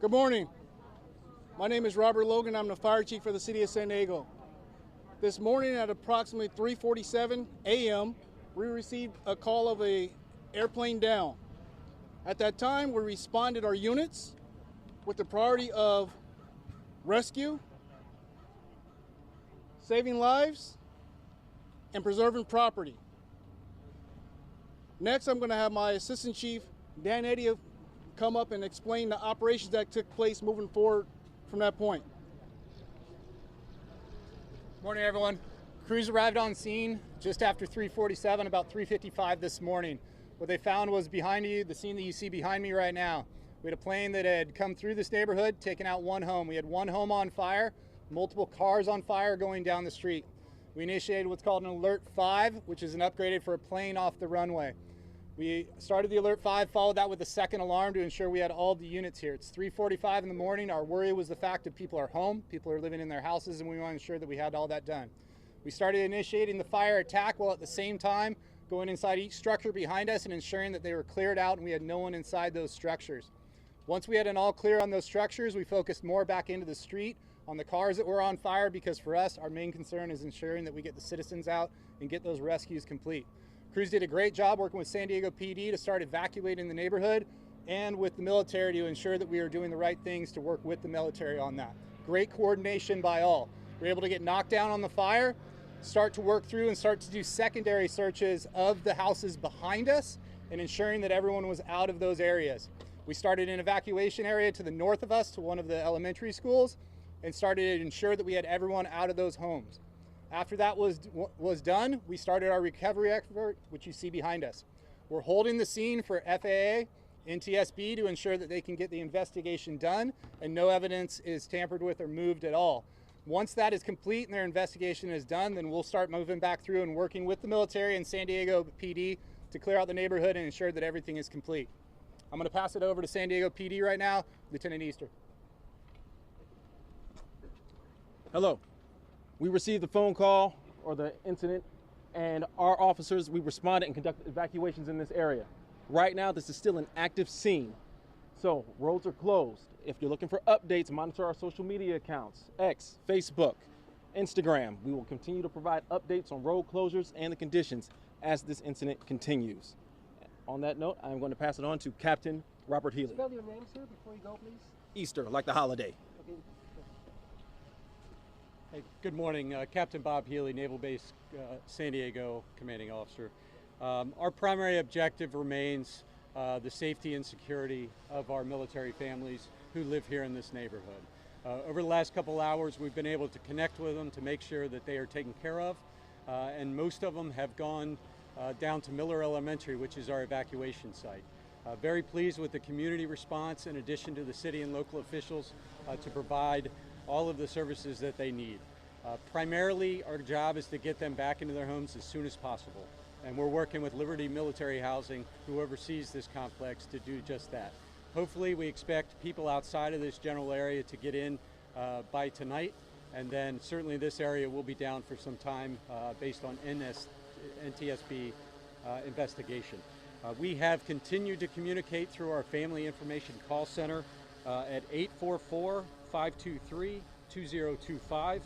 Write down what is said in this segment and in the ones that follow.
Good morning. My name is Robert Logan. I'm the fire chief for the city of San Diego. This morning at approximately 3:47 a.m., we received a call of an airplane down. At that time, we responded our units with the priority of rescue, saving lives, and preserving property. Next, I'm going to have my assistant chief, Dan Eddy, come up and explain the operations that took place moving forward from that point. Morning, everyone. Crews arrived on scene just after 3:47, about 3:55 this morning. What they found was behind you, the scene that you see behind me right now. We had a plane that had come through this neighborhood, taken out one home. We had one home on fire, multiple cars on fire going down the street. We initiated what's called an Alert 5, which is an upgraded for a plane off the runway. We started the Alert 5, followed that with a second alarm to ensure we had all the units here. It's 3:45 in the morning. Our worry was the fact that people are home, people are living in their houses, and we want to ensure that we had all that done. We started initiating the fire attack while at the same time going inside each structure behind us and ensuring that they were cleared out and we had no one inside those structures. Once we had an all clear on those structures, we focused more back into the street on the cars that were on fire, because for us, our main concern is ensuring that we get the citizens out and get those rescues complete. Crews did a great job working with San Diego PD to start evacuating the neighborhood and with the military to ensure that we are doing the right things to work with the military on that. Great coordination by all. We were able to get knocked down on the fire, start to work through and start to do secondary searches of the houses behind us and ensuring that everyone was out of those areas. We started an evacuation area to the north of us to one of the elementary schools and started to ensure that we had everyone out of those homes. After that was done, we started our recovery effort, which you see behind us. We're holding the scene for FAA and TSB to ensure that they can get the investigation done and no evidence is tampered with or moved at all. Once that is complete and their investigation is done, then we'll start moving back through and working with the military and San Diego PD to clear out the neighborhood and ensure that everything is complete. I'm going to pass it over to San Diego PD right now, Lieutenant Easter. Hello. We received the phone call or the incident, and our officers, we responded and conducted evacuations in this area. Right now, this is still an active scene. So roads are closed. If you're looking for updates, monitor our social media accounts, X, Facebook, Instagram. We will continue to provide updates on road closures and the conditions as this incident continues. On that note, I'm going to pass it on to Captain Robert Healy. Spell your name, sir, before you go, please. Easter, like the holiday. Okay. Hey, good morning. Captain Bob Healy, Naval Base San Diego Commanding Officer. Our primary objective remains the safety and security of our military families who live here in this neighborhood. Over the last couple hours, we've been able to connect with them to make sure that they are taken care of, and most of them have gone down to Miller Elementary, which is our evacuation site. Very pleased with the community response, in addition to the city and local officials, to provide all of the services that they need. Primarily, our job is to get them back into their homes as soon as possible. And we're working with Liberty Military Housing, who oversees this complex, to do just that. Hopefully, we expect people outside of this general area to get in by tonight, and then certainly this area will be down for some time based on NTSB investigation. We have continued to communicate through our Family Information Call Center at 844-523-2025.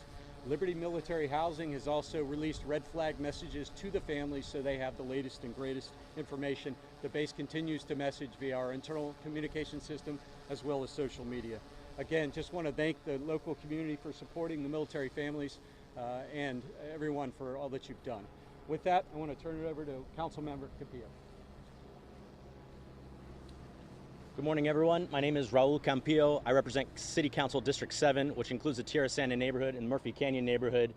Liberty Military Housing has also released red flag messages to the families so they have the latest and greatest information. The base continues to message via our internal communication system as well as social media. Again, just want to thank the local community for supporting the military families and everyone for all that you've done. With that, I want to turn it over to Councilmember Campillo. Good morning, everyone. My name is Raul Campillo. I represent City Council District 7, which includes the Tierrasanta neighborhood and Murphy Canyon neighborhood.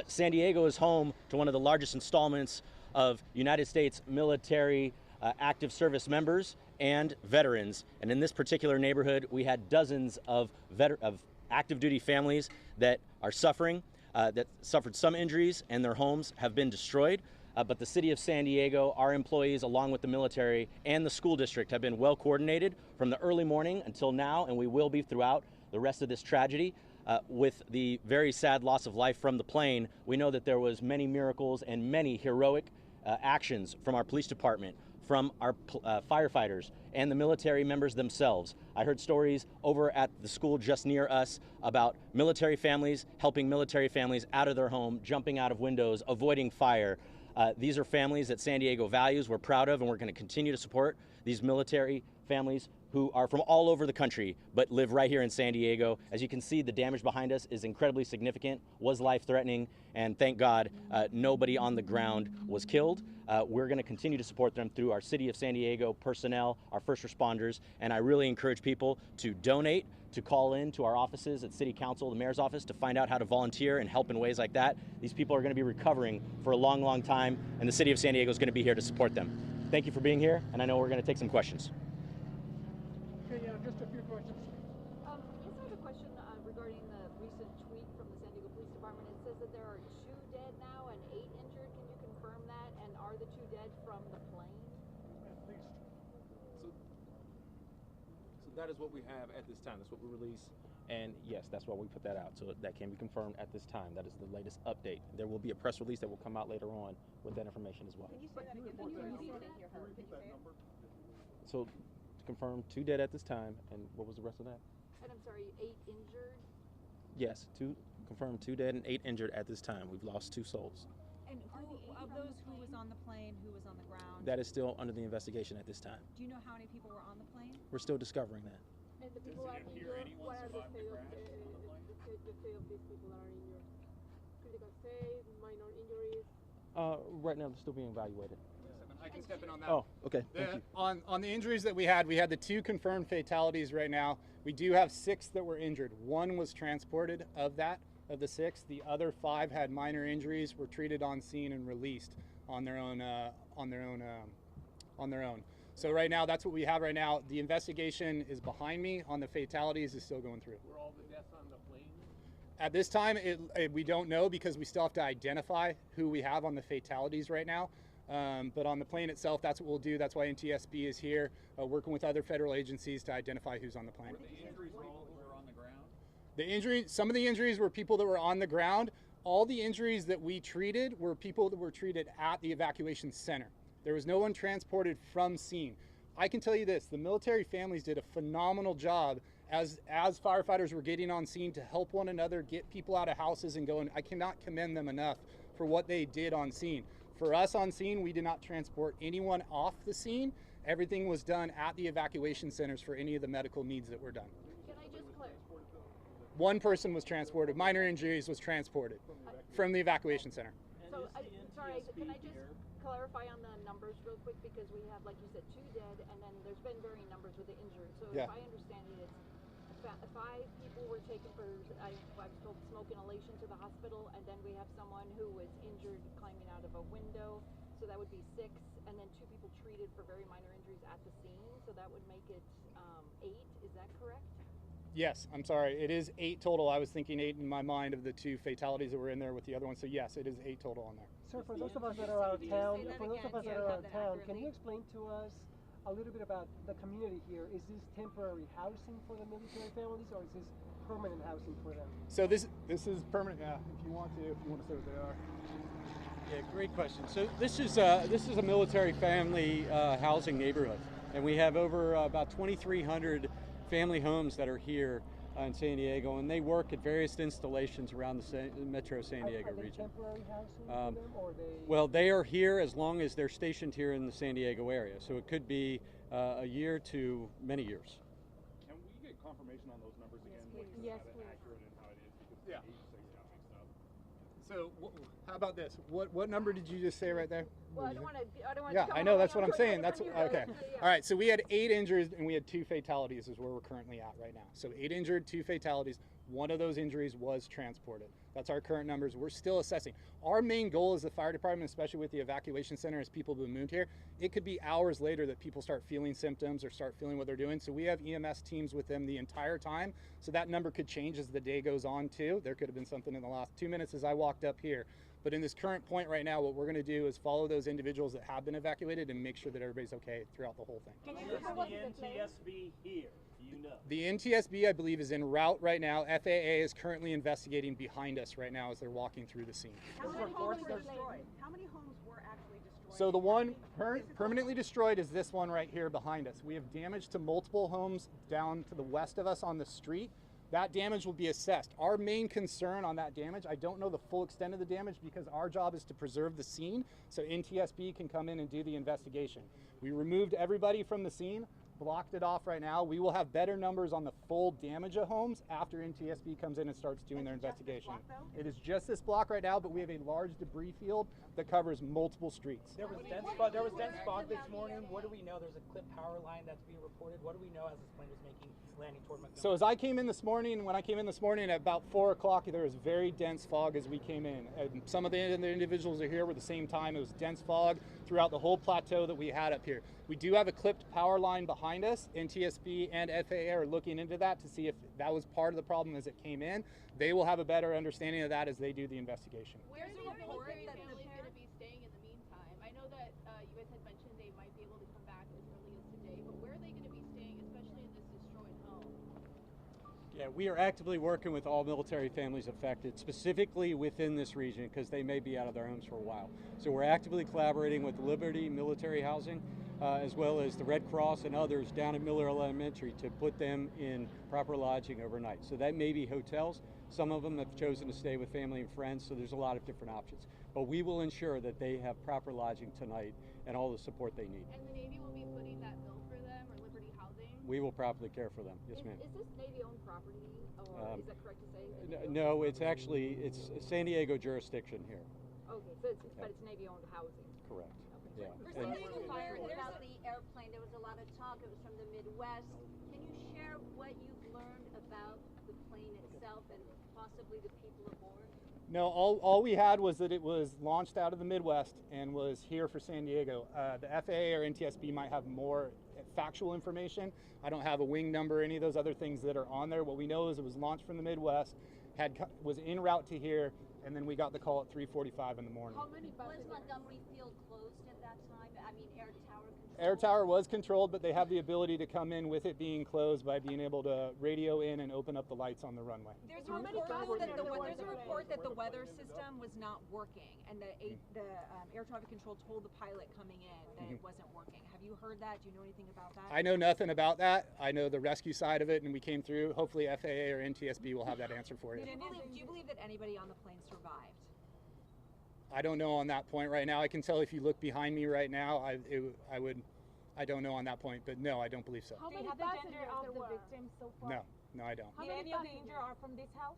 San Diego is home to one of the largest installments of United States military active service members and veterans. And in this particular neighborhood, we had dozens of active duty families that are suffering, that suffered some injuries, and their homes have been destroyed. But the city of San Diego, our employees, along with the military and the school district, have been well coordinated from the early morning until now, and we will be throughout the rest of this tragedy. With the very sad loss of life from the plane, we know that there was many miracles and many heroic actions from our police department, from our firefighters and the military members themselves. I heard stories over at the school just near us about military families helping military families out of their home, jumping out of windows, avoiding fire. These are families that San Diego values, we're proud of, and we're going to continue to support these military families who are from all over the country but live right here in San Diego. As you can see, the damage behind us is incredibly significant, was life-threatening, and thank God nobody on the ground was killed. We're going to continue to support them through our City of San Diego personnel, our first responders, and I really encourage people to donate, to call in to our offices at City Council, the Mayor's office, to find out how to volunteer and help in ways like that. These people are going to be recovering for a long, long time, and the City of San Diego is going to be here to support them. Thank you for being here, and I know we're going to take some questions. Okay, yeah, just a few questions. Yes, I have a question regarding the recent tweet from the San Diego Police Department. It says that there are 2 dead now and 8 injured. Can you confirm that? And are the 2 dead from the plane? So that is what we have at this time. That's what we release. And yes, that's why we put that out. So that can be confirmed at this time. That is the latest update. There will be a press release that will come out later on with that information as well. Can you say that again? Can you repeat that? So to confirm 2 dead at this time, and what was the rest of that? And I'm sorry, 8 injured? Yes, confirmed 2 dead and 8 injured at this time. We've lost 2 souls. And who of those, who was on the plane, who was on the ground? That is still under the investigation at this time. Do you know how many people were on the plane? We're still discovering that. And the people are injured? What are the state of these people that are injured? Critical state, minor injuries? Right now, they're still being evaluated. I can step in on that. Oh, okay. Thank you. On the injuries that we had the 2 confirmed fatalities right now. We do have 6 that were injured. 1 was transported of the 6. The other 5 had minor injuries, were treated on scene and released on their own. So right now, that's what we have right now. The investigation is behind me on the fatalities is still going through. Were all the deaths on the plane? At this time, we don't know because we still have to identify who we have on the fatalities right now. But on the plane itself, that's what we'll do. That's why NTSB is here, working with other federal agencies to identify who's on the plane. Were the injuries all who were on the ground? Some of the injuries were people that were on the ground. All the injuries that we treated were people that were treated at the evacuation center. There was no one transported from scene. I can tell you this, the military families did a phenomenal job as firefighters were getting on scene to help one another, get people out of houses and going. I cannot commend them enough for what they did on scene. For us on scene, we did not transport anyone off the scene. Everything was done at the evacuation centers for any of the medical needs that were done. Can I just clarify? 1 person was transported, minor injuries was transported from the evacuation center. So, sorry, can I just clarify on the numbers real quick? Because we have, like you said, 2 dead, and then there's been varying numbers with the injured. So Yeah. if I understand it, it's 5 people were taken for, I was told, smoke inhalation to the hospital, and then we have someone who was injured climbing out of a window. So that would be 6, and then 2 people treated for very minor injuries at the scene. So that would make it 8. Is that correct? Yes, I'm sorry. It is 8 total. I was thinking 8 in my mind of the 2 fatalities that were in there with the other one. So yes, it is 8 total on there. Sir, for those of us that are out of town, Can can you explain to us a little bit about the community here? Is this temporary housing for the military families, or is this permanent housing for them? So this is permanent. Yeah, if you want to say what they are. Yeah, great question. So this is a military family housing neighborhood, and we have over about 2,300 family homes that are here in San Diego, and they work at various installations around the Metro San Diego Are they region. temporary housing for them, or they? Well, they are here as long as they're stationed here in the San Diego area, so it could be a year to many years. Can we get confirmation on those numbers again? Yes, How please. accurate and how it is, because Yeah. the agencies got mixed up. So how about this? What number did you just say right there? Well, I don't want to. Yeah, I know, that's what I'm saying. That's okay. All right, so we had 8 injuries and we had 2 fatalities is where we're currently at right now. So 8 injured, 2 fatalities. 1 of those injuries was transported. That's our current numbers. We're still assessing. Our main goal as the fire department, especially with the evacuation center, as people who moved here, it could be hours later that people start feeling symptoms or start feeling what they're doing. So we have EMS teams with them the entire time. So that number could change as the day goes on too. There could have been something in the last 2 minutes as I walked up here. But in this current point right now, what we're going to do is follow those individuals that have been evacuated and make sure that everybody's okay throughout the whole thing. Where's the NTSB here? Do you know? The NTSB, I believe, is en route right now. FAA is currently investigating behind us right now as they're walking through the scene. How many homes were destroyed? How many homes were actually destroyed? So the one permanently destroyed is this one right here behind us. We have damage to multiple homes down to the west of us on the street. That damage will be assessed. Our main concern on that damage, I don't know the full extent of the damage because our job is to preserve the scene so NTSB can come in and do the investigation. We removed everybody from the scene, blocked it off right now. We will have better numbers on the full damage of homes after NTSB comes in and starts doing their investigation. It is just this block right now, but we have a large debris field that covers multiple streets. There was dense fog this morning. What do we know? There's a clipped power line that's being reported. What do we know as this plane was landing toward Montgomery? So as I came in this morning, when I came in this morning at about 4 o'clock, there was very dense fog as we came in. And some of the individuals are here were the same time. It was dense fog throughout the whole plateau that we had up here. We do have a clipped power line behind us. NTSB and FAA are looking into that to see if that was part of the problem as it came in. They will have a better understanding of that as they do the investigation. Where are the military families going to be staying in the meantime? I know that you guys had mentioned they might be able to come back as early as today, but where are they going to be staying, especially in this destroyed home? Yeah, we are actively working with all military families affected, specifically within this region, because they may be out of their homes for a while. So we're actively collaborating with Liberty Military Housing, as well as the Red Cross and others down at Miller Elementary to put them in proper lodging overnight. So that may be hotels. Some of them have chosen to stay with family and friends, so there's a lot of different options. But we will ensure that they have proper lodging tonight and all the support they need. And the Navy will be footing that bill for them, or Liberty Housing? We will properly care for them. Yes, ma'am. Is this Navy-owned property, or is that correct to say? No, it's San Diego jurisdiction here. Okay, so but it's Navy-owned housing. Correct. Okay. Yeah. For San Diego Fire, about the airplane, there was a lot of talk. It was from the Midwest. Can you share what you've learned about the plane itself and possibly the people aboard? No, all we had was that it was launched out of the Midwest and was here for San Diego. The FAA or NTSB might have more factual information. I don't have a wing number or any of those other things that are on there. What we know is it was launched from the Midwest, was en route to here, and then we got the call at 3:45 in the morning. How many was Montgomery Field closed at that time? I mean, air tower control? Air tower was controlled, but they have the ability to come in with it being closed by being able to radio in and open up the lights on the runway. There's a report that the weather system was not working, and the air traffic control told the pilot coming in that it wasn't working. Have you heard that? Do you know anything about that? I know nothing about that. I know the rescue side of it, and we came through. Hopefully FAA or NTSB will have that answer for you. Do you believe that anybody on the plane survived? I don't know on that point right now. I can tell if you look behind me right now, I don't know on that point, but no, I don't believe so. How many passengers of the victims so far? No, I don't. How many of the injured are from this house?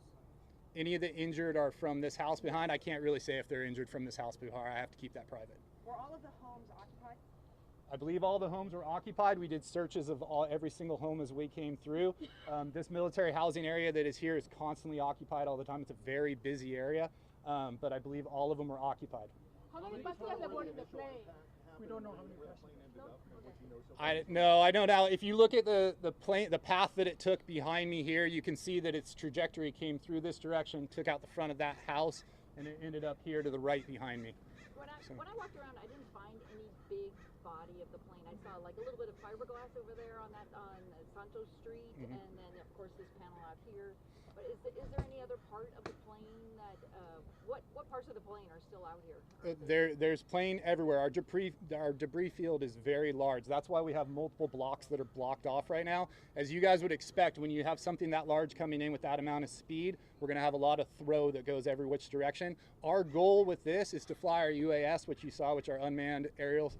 Any of the injured are from this house behind. I can't really say if they're injured from this house behind. I have to keep that private. Were all of the homes occupied? I believe all the homes were occupied. We did searches of every single home as we came through. This military housing area that is here is constantly occupied all the time. It's a very busy area, but I believe all of them were occupied. How many passengers aboard the plane? We don't know how many passengers. I don't know. If you look at the path that it took behind me here, you can see that its trajectory came through this direction, took out the front of that house, and it ended up here to the right behind me. When I walked around, I didn't find any big body of the plane. I saw like a little bit of fiberglass over there on Santos Street, and then of course this panel out here. But is there any other part of the plane that what parts of the plane are still out here? There's plane everywhere. Our debris field is very large. That's why we have multiple blocks that are blocked off right now. As you guys would expect, when you have something that large coming in with that amount of speed, we're going to have a lot of throw that goes every which direction. Our goal with this is to fly our UAS, which you saw, which are unmanned aerials,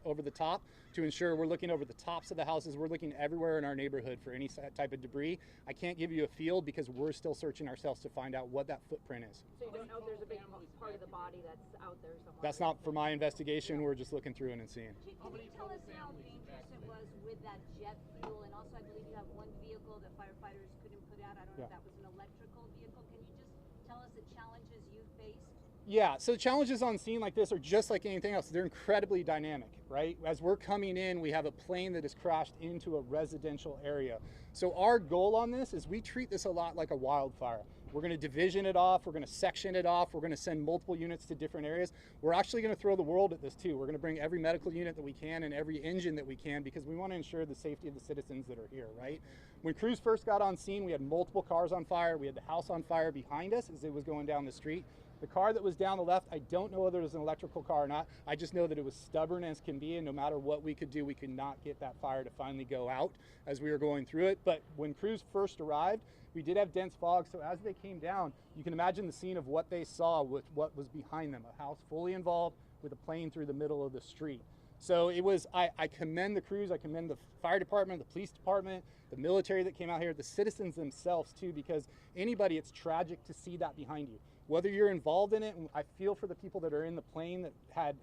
over the top, to ensure we're looking over the tops of the houses. We're looking everywhere in our neighborhood for any type of debris. I can't give you a field because we're still searching ourselves to find out what that footprint is. So you don't know if there's a big part of the body that's out there somewhere? That's not for my investigation. We're just looking through it and seeing. Can you tell us how dangerous it was with that jet fuel? And also, I believe you have one vehicle that firefighters couldn't put out. I don't know if that was an electrical vehicle. Can you just tell us the challenges you faced? Yeah, so challenges on scene like this are just like anything else. They're incredibly dynamic, right? As we're coming in, we have a plane that has crashed into a residential area. So our goal on this is we treat this a lot like a wildfire. We're going to division it off. We're going to section it off. We're going to send multiple units to different areas. We're actually going to throw the world at this too. We're going to bring every medical unit that we can and every engine that we can because we want to ensure the safety of the citizens that are here, right? When crews first got on scene, we had multiple cars on fire. We had the house on fire behind us as it was going down the street. The car that was down the left, I don't know whether it was an electrical car or not. I just know that it was stubborn as can be, and no matter what we could do, we could not get that fire to finally go out as we were going through it. But when crews first arrived, we did have dense fog, so as they came down, you can imagine the scene of what they saw with what was behind them, a house fully involved with a plane through the middle of the street. So it was, I commend the crews, I commend the fire department, the police department, the military that came out here, the citizens themselves too, because anybody, it's tragic to see that behind you. Whether you're involved in it, and I feel for the people that are in the plane that had,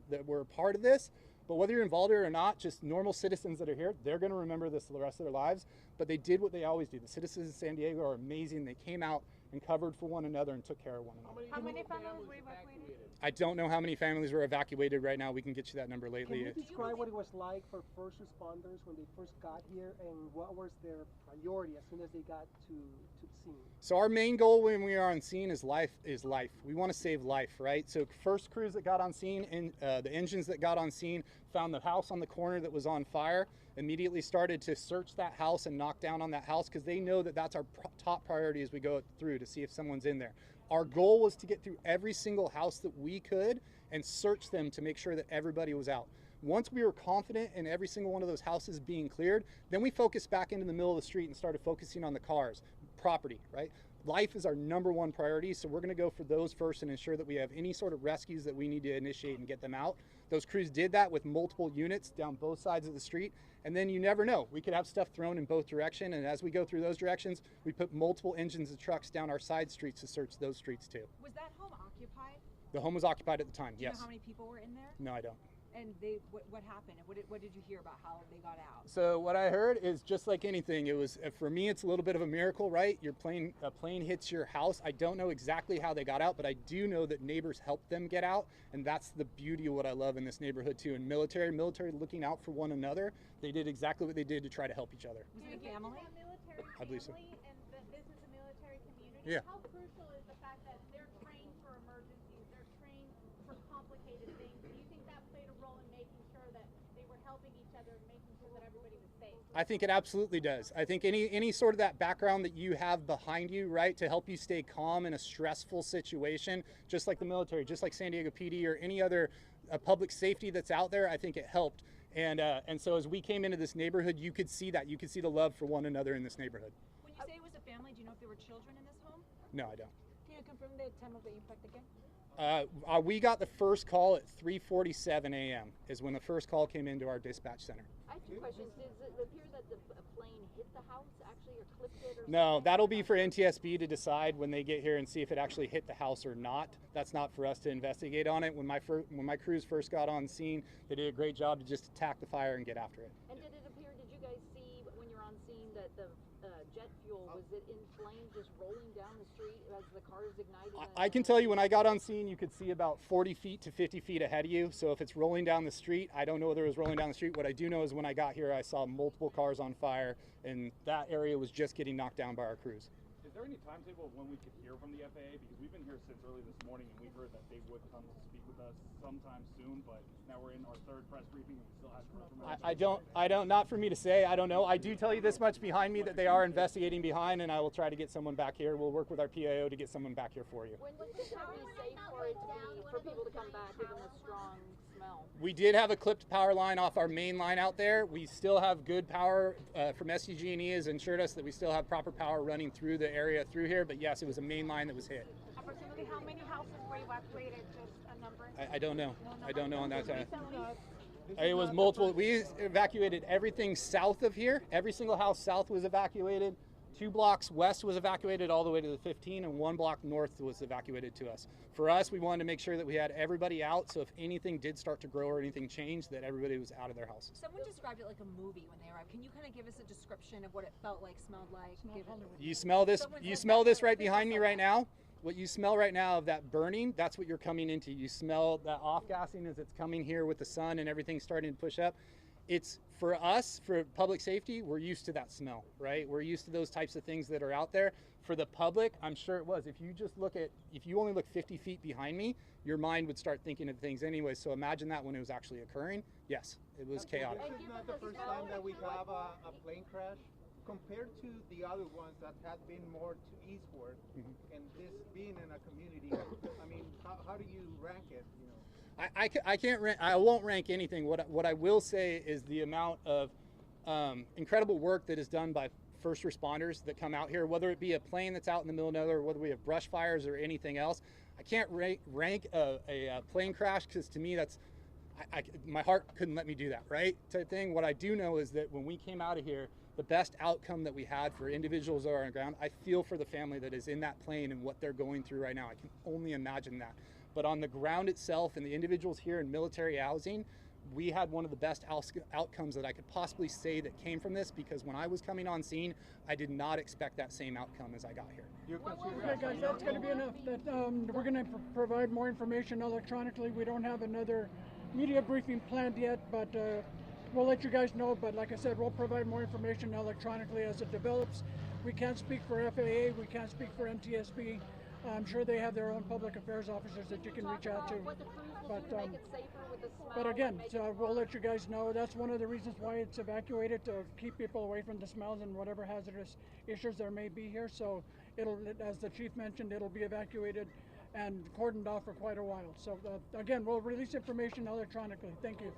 that were a part of this, but whether you're involved in it or not, just normal citizens that are here, they're gonna remember this the rest of their lives, but they did what they always do. The citizens of San Diego are amazing. They came out and covered for one another and took care of one another. How many families were evacuated? I don't know how many families were evacuated right now. We can get you that number lately. Can you describe what it was like for first responders when they first got here, and what was their priority as soon as they got to the scene? So our main goal when we are on scene is life. We want to save life, right? So first crews that got on scene, and the engines that got on scene found the house on the corner that was on fire, immediately started to search that house and knock down on that house because they know that that's our top priority as we go through to see if someone's in there. Our goal was to get through every single house that we could and search them to make sure that everybody was out. Once we were confident in every single one of those houses being cleared, then we focused back into the middle of the street and started focusing on the cars, property, right? Life is our #1 priority, so we're gonna go for those first and ensure that we have any sort of rescues that we need to initiate and get them out. Those crews did that with multiple units down both sides of the street, and then you never know. We could have stuff thrown in both directions, and as we go through those directions, we put multiple engines and trucks down our side streets to search those streets too. Was that home occupied? The home was occupied at the time, Do you yes. know how many people were in there? No, I don't. And what happened? What did you hear about how they got out? So what I heard is just like anything. It was, for me, it's a little bit of a miracle, right? A plane hits your house. I don't know exactly how they got out, but I do know that neighbors helped them get out, and that's the beauty of what I love in this neighborhood too. And military looking out for one another. They did exactly what they did to try to help each other. Was it a family? I believe so. And this is a military community. Yeah. How crucial is the fact that they're trained for emergencies, they're trained for complicated things? Do you think that played a role in making sure that they were helping each other and making sure that everybody was safe? I think it absolutely does. I think any sort of that background that you have behind you, right, to help you stay calm in a stressful situation, just like the military, just like San Diego PD or any other public safety that's out there, I think it helped. And so as we came into this neighborhood, you could see that. You could see the love for one another in this neighborhood. When you say it was a family, do you know if there were children in this home? No, I don't. Can you confirm the time of the impact again? We got the first call at 3:47 a.m. is when the first call came into our dispatch center. I have 2 questions. Does it appear that the plane hit the house actually or clipped it or No, that'll be for NTSB to decide when they get here and see if it actually hit the house or not. That's not for us to investigate on it. When my crews first got on scene, they did a great job to just attack the fire and get after it. And did you guys see when you're on scene that the jet fuel, was it in flames just rolling down the street as the cars ignited? I can tell you when I got on scene, you could see about 40 feet to 50 feet ahead of you. So if it's rolling down the street, I don't know whether it was rolling down the street. What I do know is when I got here, I saw multiple cars on fire, and that area was just getting knocked down by our crews. Is there any timetable of when we could hear from the FAA? Because we've been here since early this morning, and we've heard that they would come to speak with us sometime soon, but now we're in our 3rd press briefing and we still haven't heard from them. I don't, not for me to say, I don't know. I do tell you this much behind me that they are investigating behind, and I will try to get someone back here. We'll work with our PIO to get someone back here for you. When would it be safe for people to come back given the strong smell? We did have a clipped power line off our main line out there. We still have good power from SDG&E has assured us that we still have proper power running through the area through here, but yes, it was a main line that was hit. Approximately how many houses were evacuated? Just a number? I don't know. I don't know on that side. It was multiple. We evacuated everything south of here. Every single house south was evacuated. 2 blocks west was evacuated all the way to the 15, and 1 block north was evacuated to us. For us, we wanted to make sure that we had everybody out, so if anything did start to grow or anything changed, that everybody was out of their houses. Someone described it like a movie when they arrived. Can you kind of give us a description of what it felt like, smelled like? You smell this? You smell this right behind me right now? What you smell right now of that burning, that's what you're coming into. You smell that off-gassing as it's coming here with the sun and everything starting to push up. It's, for us, for public safety, we're used to that smell, right? We're used to those types of things that are out there. For the public, I'm sure it was. If you only look 50 feet behind me, your mind would start thinking of things anyway. So imagine that when it was actually occurring. Yes, it was chaotic. This is not the first time that we have a plane crash. compared to the other ones that had been more to eastward, and this being in a community, I mean, how do you rank it? You know, I can't rank. I won't rank anything. What I will say is the amount of incredible work that is done by first responders that come out here, whether it be a plane that's out in the middle of nowhere, whether we have brush fires or anything else. I can't rank a plane crash, because to me that's my heart couldn't let me do that, right? Type thing. What I do know is that when we came out of here, the best outcome that we had for individuals that are on the ground, I feel for the family that is in that plane and what they're going through right now. I can only imagine that. But on the ground itself and the individuals here in military housing, we had one of the best outcomes that I could possibly say that came from this, because when I was coming on scene, I did not expect that same outcome as I got here. Okay, guys, that's going to be enough. That we're going to provide more information electronically. We don't have another media briefing planned yet, but we'll let you guys know. But like I said, we'll provide more information electronically as it develops. We can't speak for FAA. We can't speak for NTSB. I'm sure they have their own public affairs officers that you can reach out to. But again, so we'll let you guys know. That's one of the reasons why it's evacuated, to keep people away from the smells and whatever hazardous issues there may be here. So it'll, as the chief mentioned, it'll be evacuated and cordoned off for quite a while. So again, we'll release information electronically. Thank you.